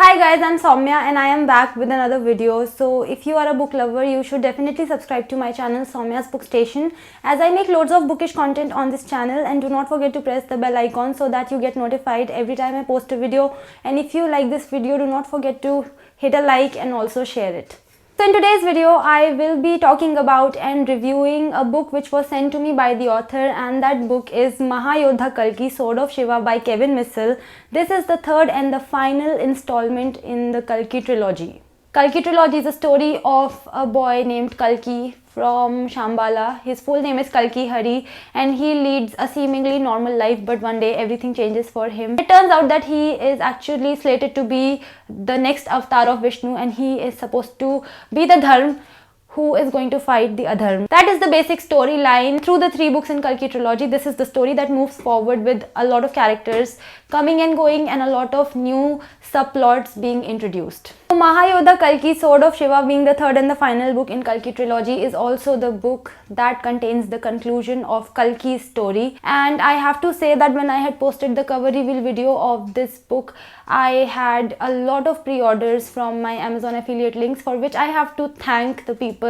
Hi guys, I'm Saumya and I am back with another video. So if you are a book lover, you should definitely subscribe to my channel Saumya'sbookstation, as I make loads of bookish content on this channel. And do not forget to press the bell icon so that you get notified every time I post a video. And if you like this video, do not forget to hit a like and also share it. So in today's video, I will be talking about and reviewing a book which was sent to me by the author, and that book is Mahayoddha Kalki, Sword of Shiva by Kevin Missal. This is the third and the final installment in the Kalki trilogy. Kalki trilogy is a story of a boy named Kalki from Shambhala. His full name is Kalki Hari and he leads a seemingly normal life, but one day everything changes for him. It turns out that he is actually slated to be the next avatar of Vishnu, and he is supposed to be the Dharma who is going to fight the Adharma. That is the basic storyline through the 3 books in Kalki trilogy. This is the story that moves forward with a lot of characters coming and going and a lot of new subplots being introduced. So Mahayoddha Kalki, Sword of Shiva, being the third and the final book in Kalki trilogy, is also the book that contains the conclusion of Kalki's story. And I have to say that when I had posted the cover reveal video of this book, I had a lot of pre-orders from my Amazon affiliate links, for which I have to thank the people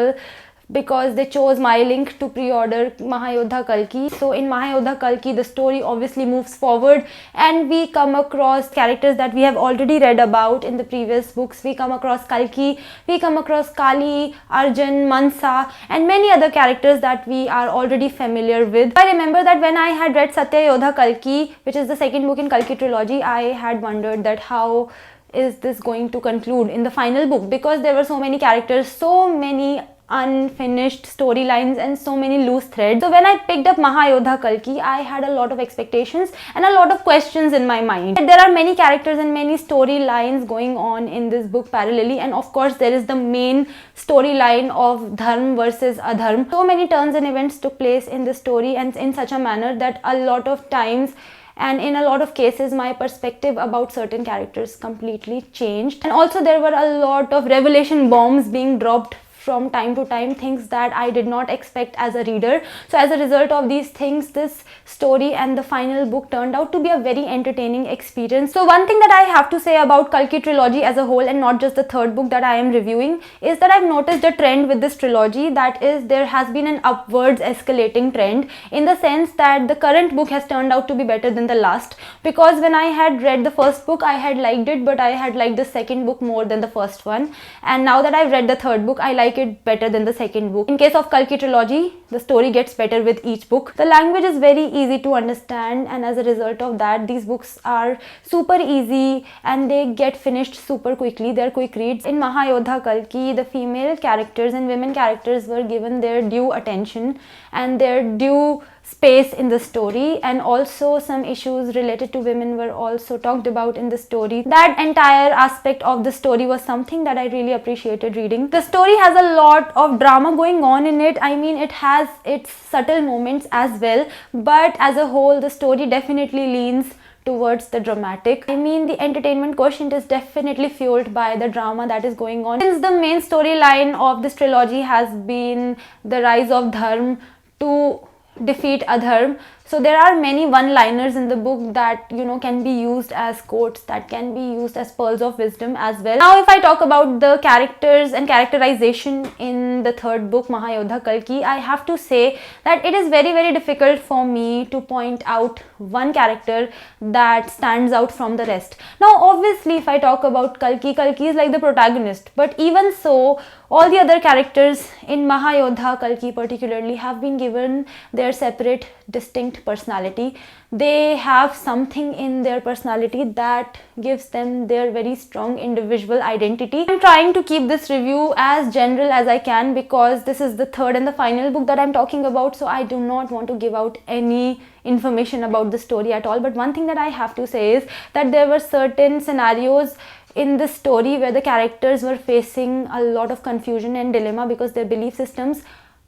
because they chose my link to pre-order Mahayoddha Kalki. So in Mahayoddha Kalki, the story obviously moves forward and we come across characters that we have already read about in the previous books. We come across Kalki, we come across Kali, Arjun, Mansa and many other characters that we are already familiar with. I remember that when I had read Saumya'sbookstation Kalki, which is the second book in Kalki trilogy, I had wondered that how is this going to conclude in the final book, because there were so many characters, so many unfinished storylines and so many loose threads. So when I picked up Mahayoddha Kalki, I had a lot of expectations and a lot of questions in my mind. There are many characters and many storylines going on in this book parallelly, and of course there is the main storyline of Dharma versus Adharma. So many turns and events took place in the story, and in such a manner that a lot of times and in a lot of cases my perspective about certain characters completely changed. And also there were a lot of revelation bombs being dropped from time to time, things that I did not expect as a reader. So as a result of these things, this story and the final book turned out to be a very entertaining experience. So one thing that I have to say about Kalki trilogy as a whole, and not just the third book that I am reviewing, is that I've noticed a trend with this trilogy, that is there has been an upwards escalating trend, in the sense that the current book has turned out to be better than the last. Because when I had read the first book, I had liked it, but I had liked the second book more than the first one. And now that I've read the third book, I like it better than the second book. In case of Kalki trilogy, the story gets better with each book. The language is very easy to understand, and as a result of that, these books are super easy and they get finished super quickly. They're quick reads. In Mahayoddha Kalki, the female characters and women characters were given their due attention and their due space in the story, and also some issues related to women were also talked about in the story. That entire aspect of the story was something that I really appreciated reading. The story has a lot of drama going on in it. I mean, it has its subtle moments as well, but as a whole the story definitely leans towards the dramatic. I mean, the entertainment quotient is definitely fueled by the drama that is going on. Since the main storyline of this trilogy has been the rise of Dharma to defeat Adharma, so there are many one-liners in the book that can be used as quotes, that can be used as pearls of wisdom as well. Now if I talk about the characters and characterization in the third book, Mahayoddha Kalki, I have to say that it is very, very difficult for me to point out one character that stands out from the rest. Now obviously if I talk about Kalki, Kalki is like the protagonist, but even so, all the other characters in Mahayoddha Kalki particularly have been given their separate, distinct personality. They have something in their personality that gives them their very strong individual identity. I'm trying to keep this review as general as I can because this is the third and the final book that I'm talking about, so I do not want to give out any information about the story at all. But one thing that I have to say is that there were certain scenarios in this story where the characters were facing a lot of confusion and dilemma because their belief systems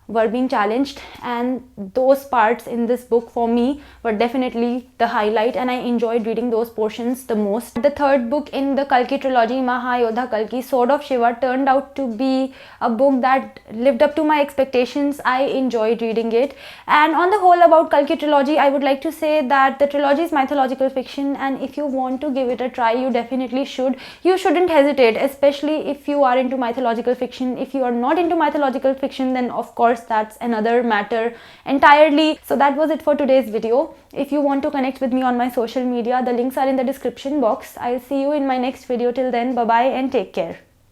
were being challenged, and those parts in this book for me were definitely the highlight, and I enjoyed reading those portions the most. The third book in the Kalki trilogy, Mahayoddha Kalki, Sword of Shiva, turned out to be a book that lived up to my expectations. I enjoyed reading it, and on the whole about Kalki trilogy, I would like to say that the trilogy is mythological fiction, and if you want to give it a try, you definitely should. You shouldn't hesitate, especially if you are into mythological fiction. If you are not into mythological fiction, then of course that's another matter entirely. So that was it for today's video. If you want to connect with me on my social media, the links are in the description box. I'll see you in my next video. Till then, bye bye and take care.